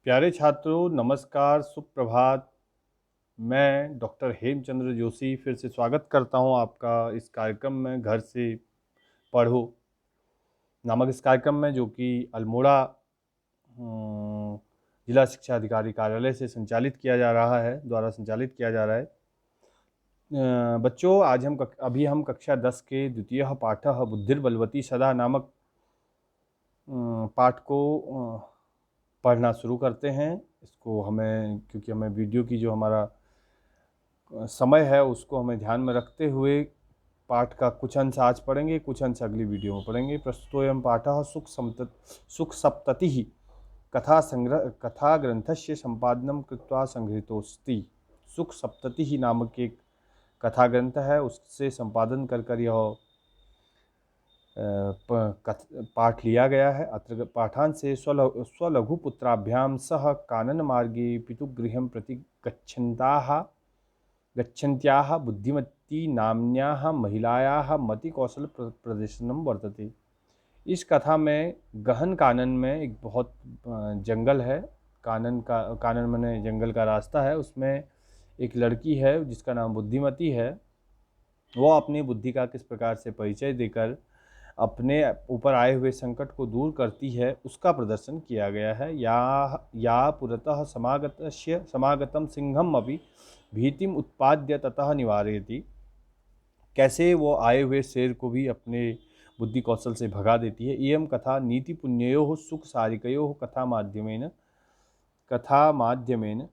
प्यारे छात्रों, नमस्कार, सुप्रभात। मैं डॉक्टर हेमचंद्र जोशी फिर से स्वागत करता हूं आपका इस कार्यक्रम में घर से पढ़ो नामक इस कार्यक्रम में, जो कि अल्मोड़ा जिला शिक्षा अधिकारी कार्यालय से संचालित किया जा रहा है द्वारा संचालित किया जा रहा है। बच्चों, आज अभी हम कक्षा 10 के द्वितीय पाठ बुद्धिर्बलवती सदा नामक पाठ को पढ़ना शुरू करते हैं। इसको हमें, क्योंकि हमें वीडियो की जो हमारा समय है उसको हमें ध्यान में रखते हुए पाठ का कुछ अंश आज पढ़ेंगे, कुछ अंश अगली वीडियो में पढ़ेंगे। प्रस्तुतोऽयं पाठः सुख सप्ततिः कथा ग्रंथस्य संपादनं कृत्वा संगृहीतोऽस्ति। सुख सप्ततिः नामक एक कथा ग्रंथ है, उससे संपादन कर यह पाठ लिया गया है। अत्र पाठांत से स्वलघुपुत्राभ्यां सह कानन मार्गे पितुगृहं प्रति गच्छन्त्याः बुद्धिमती नाम्न्याः महिलायाः मतिकौशल प्रदर्शनम वर्तते। इस कथा में गहन कानन में एक बहुत जंगल है। कानन माने जंगल का रास्ता है। उसमें एक लड़की है जिसका नाम बुद्धिमती है। वो अपनी बुद्धि का किस प्रकार से परिचय देकर अपने ऊपर आए हुए संकट को दूर करती है, उसका प्रदर्शन किया गया है। या पुरतः समागतम सिंहम अपि भीतिम उत्पाद्य ततः निवारयति। कैसे वो आए हुए शेर को भी अपने बुद्धि कौशल से भगा देती है। इयं कथा नीति पुण्ययोः सुख सारिकयोः कथा माध्यमेन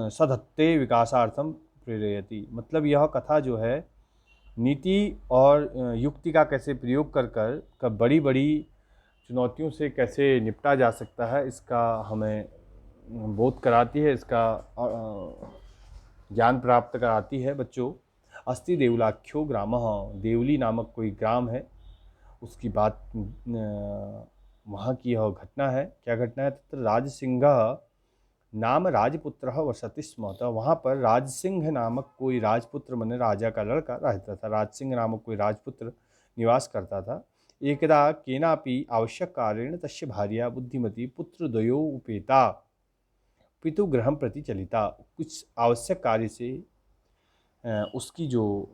सधत्ते विकासार्थम प्रेरयति। मतलब यह कथा जो है नीति और युक्ति का कैसे प्रयोग कर बड़ी बड़ी चुनौतियों से कैसे निपटा जा सकता है, इसका हमें बोध कराती है, इसका ज्ञान प्राप्त कराती है। बच्चों, अस्ति देवलाख्यो ग्राम, देवली नामक कोई ग्राम है, उसकी बात वहाँ की यह घटना है। क्या घटना है? तत्र राजसिंह नाम राजपुत्र वसति स्म। तो वहाँ पर राजसिंह नामक कोई राजपुत्र, माने राजा का लड़का रहता था। राजसिंह नामक कोई राजपुत्र निवास करता था। एकदा केनापि आवश्यक कारेण तस्य भार्या बुद्धिमती पुत्रद्वयो उपेता पितुगृहं प्रति चलिता। कुछ आवश्यक कार्य से उसकी जो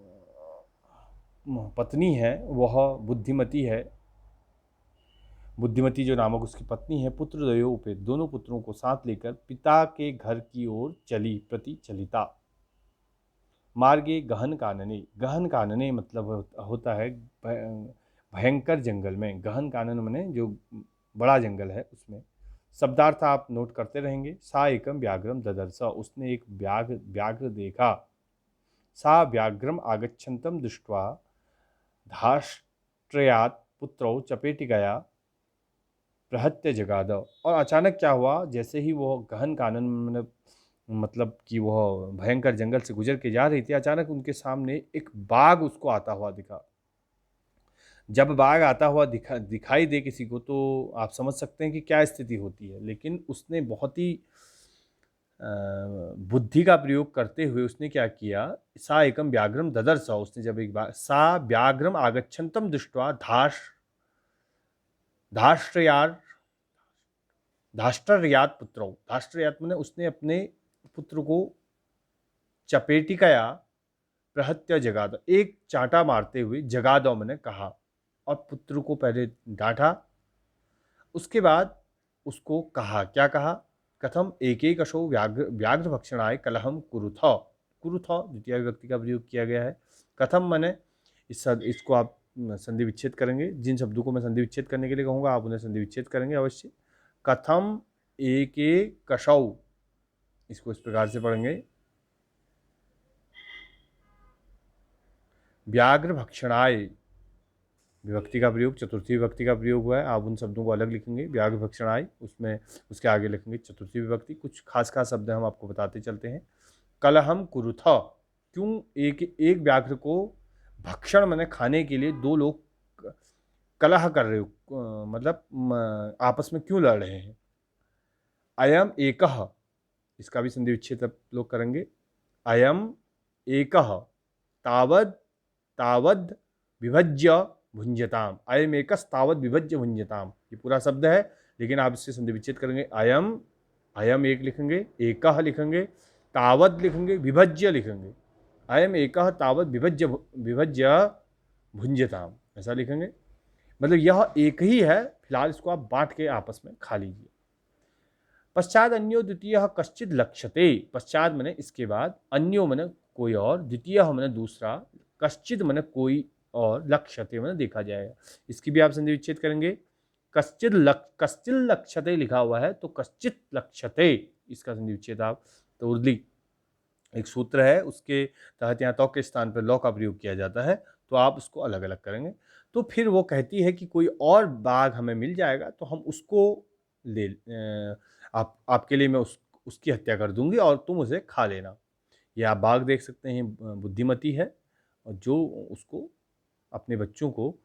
पत्नी है वह बुद्धिमती है। बुद्धिमती जो नामक उसकी पत्नी है, पुत्रद्वयो उपेत, दोनों पुत्रों को साथ लेकर पिता के घर की ओर प्रति चलिता। मार्गे गहन कानने मतलब होता है भयंकर जंगल में। गहन कानन माने जो बड़ा जंगल है उसमें। शब्दार्थ आप नोट करते रहेंगे। सा एकम व्याघ्रम ददर्श, उसने एक व्याघ्र देखा। सा व्याघ्रम आगच्छन्तम दृष्ट्वा धाष्ट्रयात् पुत्रौ चपेटी गया प्रहत्य जगाद। और अचानक क्या हुआ, जैसे ही वो गहन कानन मतलब कि वह भयंकर जंगल से गुजर के जा रही थी, अचानक उनके सामने एक बाघ उसको आता हुआ दिखा। जब बाघ आता हुआ दिखाई दे किसी को, तो आप समझ सकते हैं कि क्या स्थिति होती है। लेकिन उसने बहुत ही बुद्धि का प्रयोग करते हुए उसने क्या किया, सा एकम व्याघ्रम ददर्श, उसने जब एक बार सा व्याघ्रम आगच्छन्तम दृष्ट्वा धाष्ट्रयात पुत्रौ, धाष्ट्रयात मैंने उसने अपने पुत्र को चपेटिकया प्रहत्य जगाद, एक चांटा मारते हुए जगादो मैंने कहा, और पुत्र को पहले डांटा, उसके बाद उसको कहा। क्या कहा? कथम एक एक अशो व्याघ्र भक्षणाय कलहम कुरुथ। कुरुथ द्वितीय विभक्ति का प्रयोग किया गया है। कथम मैंने इसको आप संधि विच्छेद करेंगे। जिन शब्दों को मैं संधि विच्छेद करने के लिए कहूँगा आप उन्हें संधि विच्छेद करेंगे अवश्य। कथम एक एक कशौ, इसको इस प्रकार से पढ़ेंगे, व्याघ्र भक्षणाय विभक्ति का प्रयोग, चतुर्थी विभक्ति का प्रयोग हुआ है। आप उन शब्दों को अलग लिखेंगे। व्याघ्र भक्षणाय, उसमें उसके आगे लिखेंगे चतुर्थी विभक्ति। कुछ खास खास शब्द हम आपको बताते चलते हैं। कलहम कुरुथ, क्यों एक व्याघ्र को भक्षण मैंने खाने के लिए दो लोग कलह कर रहे हो, मतलब आपस में क्यों लड़ रहे हैं। अयम एकह, इसका भी संधि विच्छेद आप लोग करेंगे। अयम एकह तावद तावद विभज्य भुंजताम, अयम एकस तावद विभज्य भुंजताम, ये पूरा शब्द है। लेकिन आप इससे संधि विच्छेद करेंगे अयम, अयम एक लिखेंगे, एकः लिखेंगे, तावत लिखेंगे, विभज्य लिखेंगे, अयम एकः तावत विभज्य भुंजताम, ऐसा लिखेंगे। मतलब यह एक ही है, फिलहाल इसको आप बांट के आपस में खा लीजिए। पश्चात अन्यो द्वितीय कश्चित लक्ष्यते, पश्चात मैंने इसके बाद, अन्यो मैंने कोई और, द्वितीय मैंने दूसरा, कश्चित मैंने कोई और, लक्ष्यते मैंने देखा जाएगा। इसकी भी आप संधि विच्छेद करेंगे। कश्चित लक्ष्यते लिखा हुआ है तो कश्चित लक्ष्यते, इसका संधि विच्छेद आप, तो उर्दली एक सूत्र है उसके तहत यहाँ तो के स्थान पर लौ का प्रयोग किया जाता है, तो आप उसको अलग अलग करेंगे। तो फिर वो कहती है कि कोई और बाघ हमें मिल जाएगा तो हम उसको ले आपके लिए मैं उसकी हत्या कर दूंगी और तुम उसे खा लेना। ये आप बाघ देख सकते हैं, बुद्धिमती है, और जो उसको अपने बच्चों को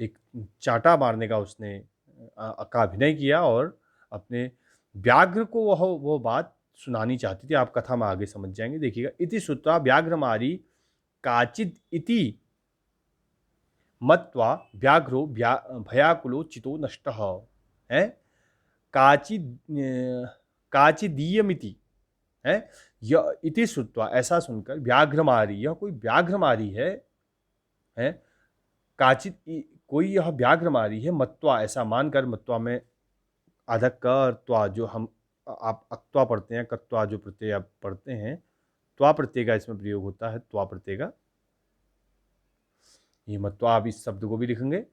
एक चांटा मारने का उसने का अभिनय किया और अपने व्याघ्र को वो बात सुनानी चाहती थी। आप कथा में आगे समझ जाएंगे, देखिएगा। इति श्रुत्वा व्याघ्रमारी काचिद इति मत्वा व्याघ्रो भयाकुलो चितो नष्टः है, काचिदीयमिति है, इति श्रुत्वा, ऐसा सुनकर, व्याघ्रमारी, यह कोई व्याघ्रमारी है, काचित कोई यह व्याघ्रमारी है, मत्वा ऐसा मानकर, मत्वा में आधा कर्त्वा जो हम आप अक्त्वा पढ़ते हैं, कत्वा जो प्रत्यय आप पढ़ते हैं, त्वा प्रत्यय का इसमें प्रयोग होता है, त्वा प्रत्यय का, ये मत्वा आप इस शब्द को भी लिखेंगे।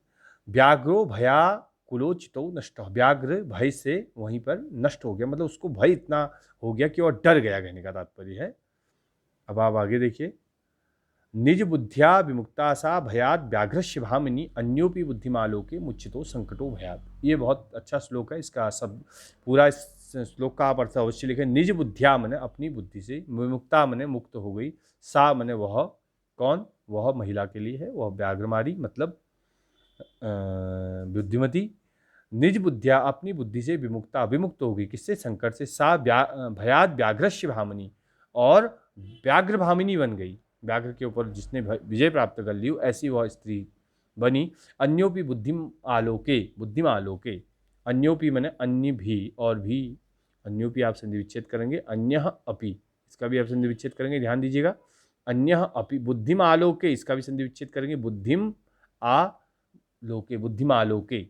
व्याघ्रो भया कुलो चितो नष्ट, व्याघ्र भय से वहीं पर नष्ट हो गया, मतलब उसको भय इतना हो गया कि वह डर गया, कहने का तात्पर्य है। अब आप आगे देखिए। निज बुद्धिया विमुक्ता सा भयात व्याघ्रस्य भामिनी अन्योपि बुद्धिमालोके मुच्चितो संकटो भयात। ये बहुत अच्छा श्लोक है, इसका सब पूरा इस श्लोक का आप अर्थ अवश्य लिखें। निज बुद्धिया मने अपनी बुद्धि से, विमुक्ता मने मुक्त हो गई, सा मने वह, कौन, वह महिला के लिए है, वह व्याघ्रमारी मतलब बुद्धिमती। निज बुद्धिया अपनी बुद्धि से विमुक्ता, विमुक्त होगी किससे, संकट से, सा भयात व्याघ्रस्य भामिनी, और व्याघ्र भामिनी बन गई, व्याघ्र के ऊपर जिसने विजय प्राप्त कर ली ऐसी वह स्त्री बनी। अन्योपि बुद्धिम आलोके, बुद्धिम आलोके, अन्योपि मैंने अन्य भी और भी, अन्योपि आप संधि विच्छेद करेंगे, अन्यः अपि, इसका भी आप संधि विच्छेद करेंगे, ध्यान दीजिएगा। अन्यः अपि बुद्धिम आलोके, इसका भी संधि विच्छेद करेंगे, बुद्धिम आलोके, बुद्धिम आलोके।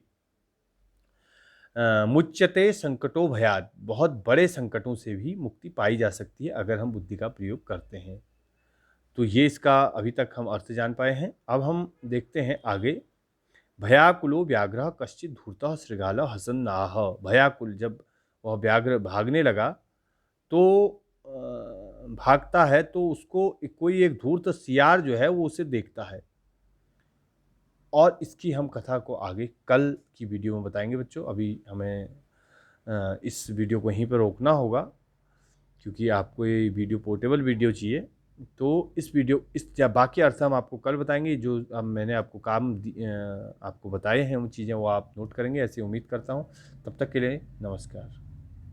मुच्यते संकटो भयात, बहुत बड़े संकटों से भी मुक्ति पाई जा सकती है अगर हम बुद्धि का प्रयोग करते हैं। तो ये इसका अभी तक हम अर्थ जान पाए हैं। अब हम देखते हैं आगे। भयाकुलो व्याघ्र कश्चित धूर्तः शृगाल हसन्नाह, भयाकुल, जब वह व्याघ्र भागने लगा तो भागता है तो उसको कोई एक धूर्त सियार जो है वो उसे देखता है, और इसकी हम कथा को आगे कल की वीडियो में बताएंगे बच्चों। अभी हमें इस वीडियो को यहीं पर रोकना होगा क्योंकि आपको ये वीडियो पोर्टेबल वीडियो चाहिए। तो इस वीडियो या बाकी अर्थ हम आपको कल बताएंगे। जो मैंने आपको आपको बताए हैं उन चीज़ें वो आप नोट करेंगे, ऐसी उम्मीद करता हूँ। तब तक के लिए नमस्कार।